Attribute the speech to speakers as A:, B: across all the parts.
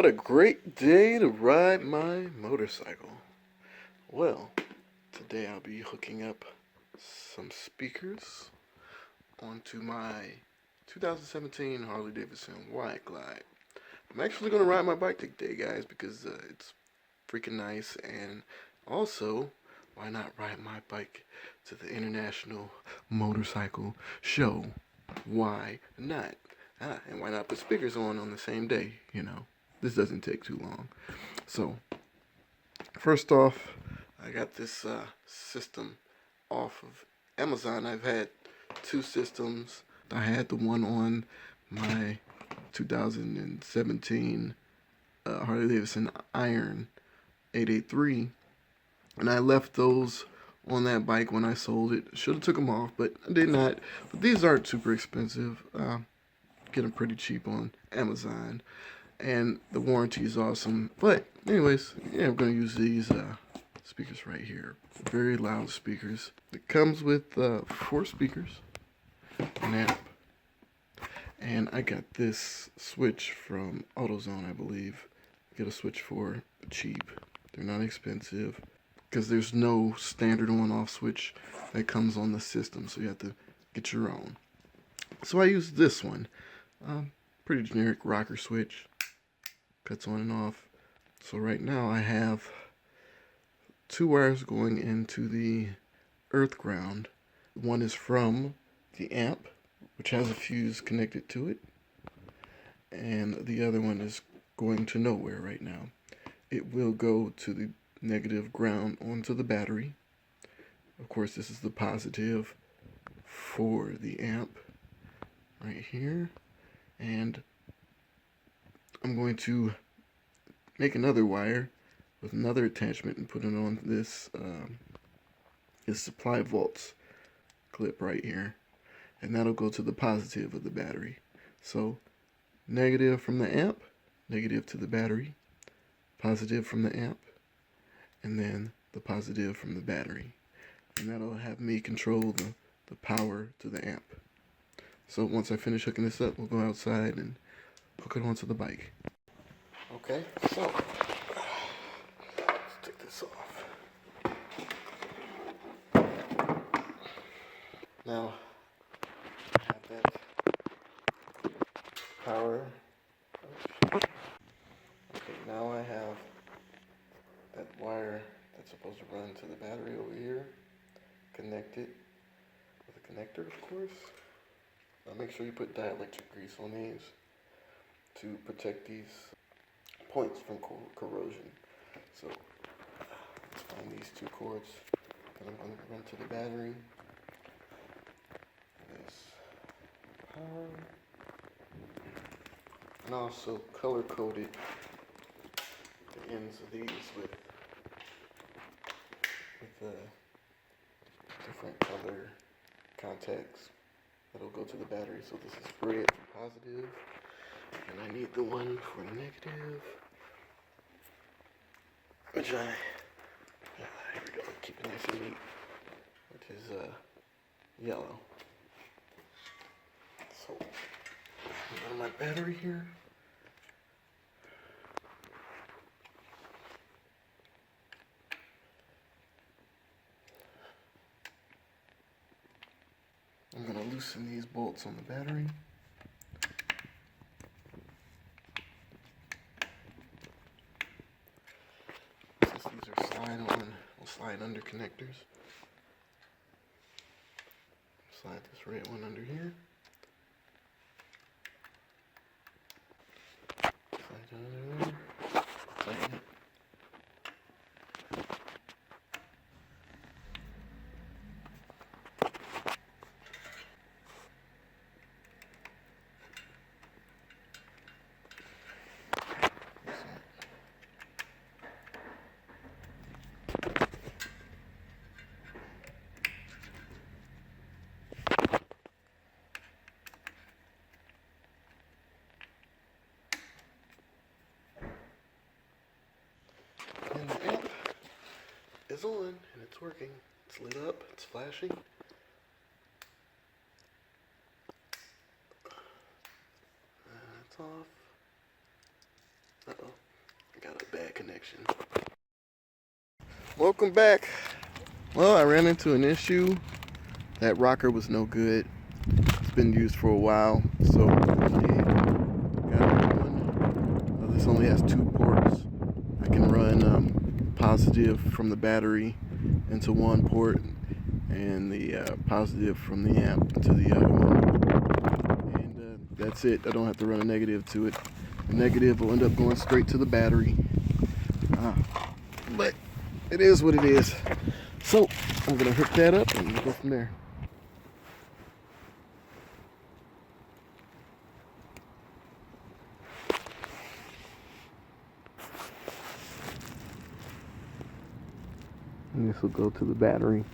A: What a great day to ride my motorcycle. Well, today I'll be hooking up some speakers onto my 2017 Harley Davidson Wide Glide. I'm actually going to ride my bike today, guys, because it's freaking nice, and also, why not ride my bike to the International Motorcycle Show? Why not? And why not put speakers on the same day, you know? This doesn't take too long. So, first off, I got this system off of Amazon. I've had two systems. I had the one on my 2017 Harley Davidson Iron 883, and I left those on that bike when I sold it. Should have took them off, but I did not. But these aren't super expensive. Get them pretty cheap on Amazon, and the warranty is awesome. But anyways, yeah, I'm gonna use these speakers right here. Very loud speakers. It comes with 4 speakers, an amp, and I got this switch from AutoZone, I believe. Get a switch for cheap. They're not expensive because there's no standard on-off switch that comes on the system, so you have to get your own. So I use this one. Pretty generic rocker switch. Cuts on and off. So right now I have 2 wires going into the earth ground. One is from the amp, which has a fuse connected to it, and the other one is going to nowhere right now. It will go to the negative ground onto the battery. Of course, this is the positive for the amp right here. And I'm going to make another wire with another attachment and put it on this supply vaults clip right here, and that'll go to the positive of the battery. So negative from the amp, negative to the battery, positive from the amp, and then the positive from the battery, and that'll have me control the power to the amp. So once I finish hooking this up, we'll go outside and hook it onto the bike. Okay, so let's take this off. Now I have that power. Okay, now I have that wire that's supposed to run to the battery over here, connected with a connector, of course. Make sure you put dielectric grease on these to protect these points from corrosion. So let's find these 2 cords that I'm going to run to the battery. This power, and also color coded the ends of these with different color contacts that'll go to the battery. So this is red for positive, and I need the one for negative, which here we go, keep it nice and neat, which is yellow. So on my battery here, I'm going to loosen these bolts on the battery. Since these are slide under connectors. Slide this red one under here. Slide it under there. Tighten it. And the amp is on, and it's working. It's lit up, it's flashing. It's off. Uh-oh. bad connection. Welcome back. Well, I ran into an issue. That rocker was no good. It's been used for a while, so I got one. This only has 2 ports. I can run positive from the battery into one port and the positive from the amp to the other one. And that's it. I don't have to run a negative to it. The negative will end up going straight to the battery. But it is what it is. So I'm going to hook that up and we'll go from there. And this will go to the battery.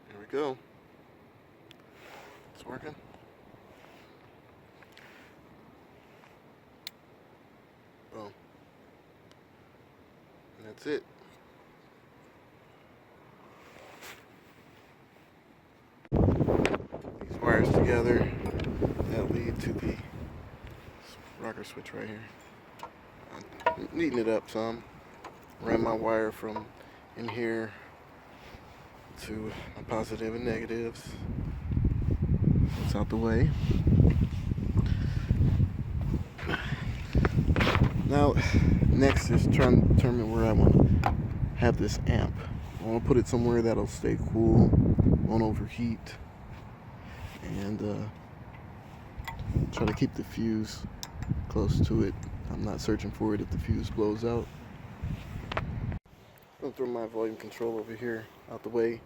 A: There we go. It's working. Boom. And that's it. These wires together that lead to the rocker switch right here. I'm neating it up some. Ran my wire from in here to my positive and negatives. It's out the way. Now, next is trying to determine where I want to have this amp. I want to put it somewhere that'll stay cool, won't overheat, and try to keep the fuse close to it. I'm not searching for it if the fuse blows out. I'm going to throw my volume control over here out the way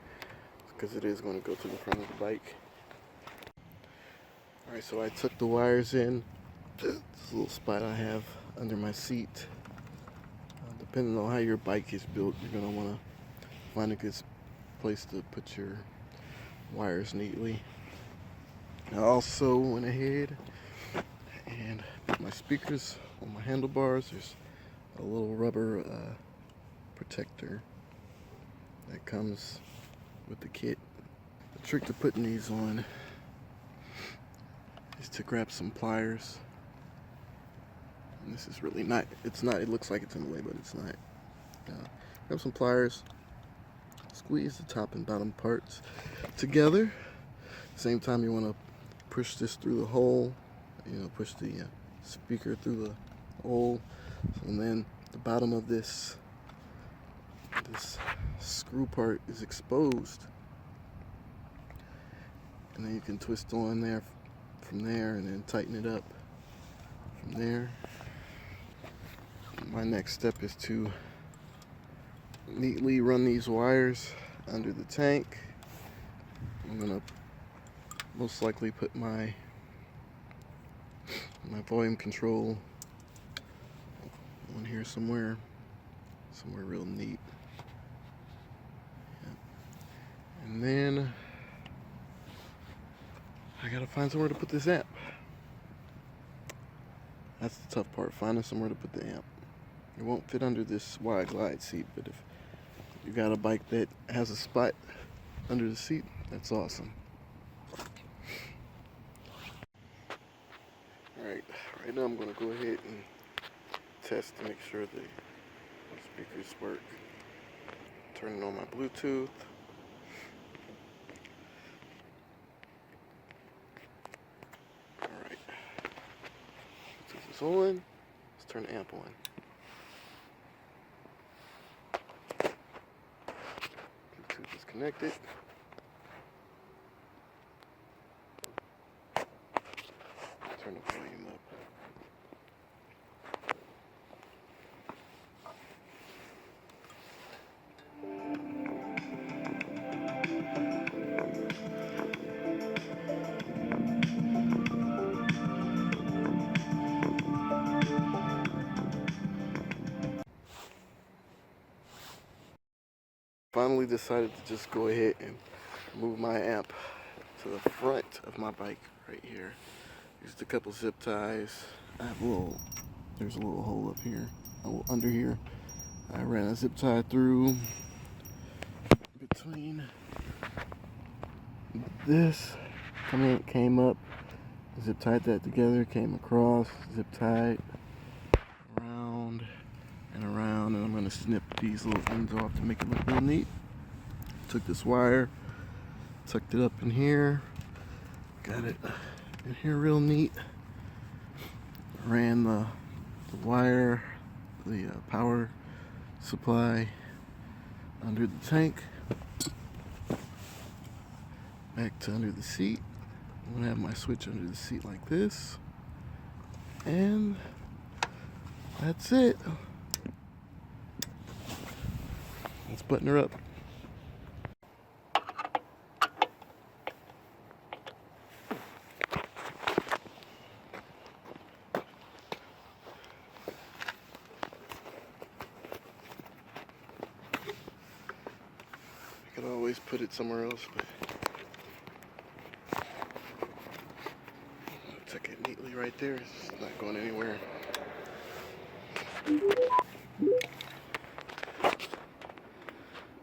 A: because it is going to go to the front of the bike. Alright, so I took the wires in this little spot I have under my seat. Depending on how your bike is built, you're going to want to find a good place to put your wires neatly. I also went ahead and put my speakers on my handlebars. There's a little rubber protector that comes with the kit. The trick to putting these on is to grab some pliers. And this is really not, it looks like it's in the way, but it's not. Grab some pliers, squeeze the top and bottom parts together. At the same time, you want to push this through the hole, push the speaker through the hole. And then the bottom of this screw part is exposed. And then you can twist on there from there and then tighten it up from there. My next step is to neatly run these wires under the tank. I'm gonna most likely put my volume control on here somewhere real neat. Yeah. And then I gotta find somewhere to put this amp. That's the tough part, finding somewhere to put the amp. It won't fit under this wide glide seat, but if you got a bike that has a spot under the seat, that's awesome. Alright, right now I'm going to go ahead and test to make sure the speakers work. Turning on my Bluetooth. Alright, Bluetooth is on. Let's turn the amp on. Bluetooth is connected. Turn the volume up. Finally decided to just go ahead and move my amp to the front of my bike right here. Used a couple zip ties. I have there's a little hole up here, under here. I ran a zip tie through between this, came up, zip tied that together, came across, zip tied around and around, and I'm going to snip these little ends off to make it look real neat. Took this wire, tucked it up in here, got it in here real neat, ran the wire, the power supply under the tank, back to under the seat. I'm going to have my switch under the seat like this, and that's it. Let's button her up. I could always put it somewhere else, but I'll tuck it neatly right there. It's not going anywhere.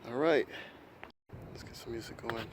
A: All right, let's get some music going.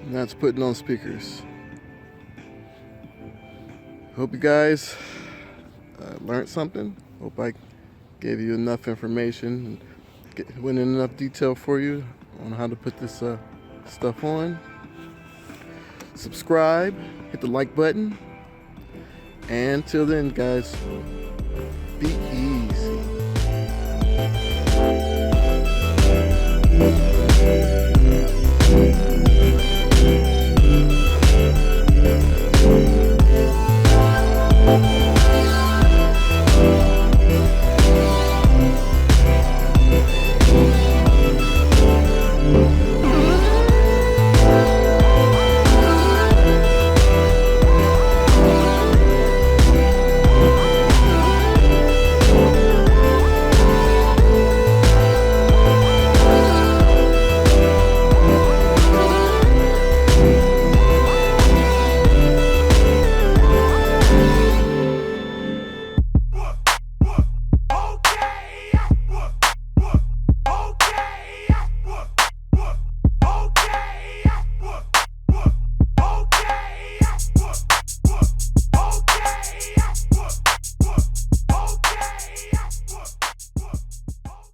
A: And that's putting on speakers. Hope you guys learned something. Hope I gave you enough information, went in enough detail for you on how to put this stuff on. Subscribe, hit the like button, and till then, guys,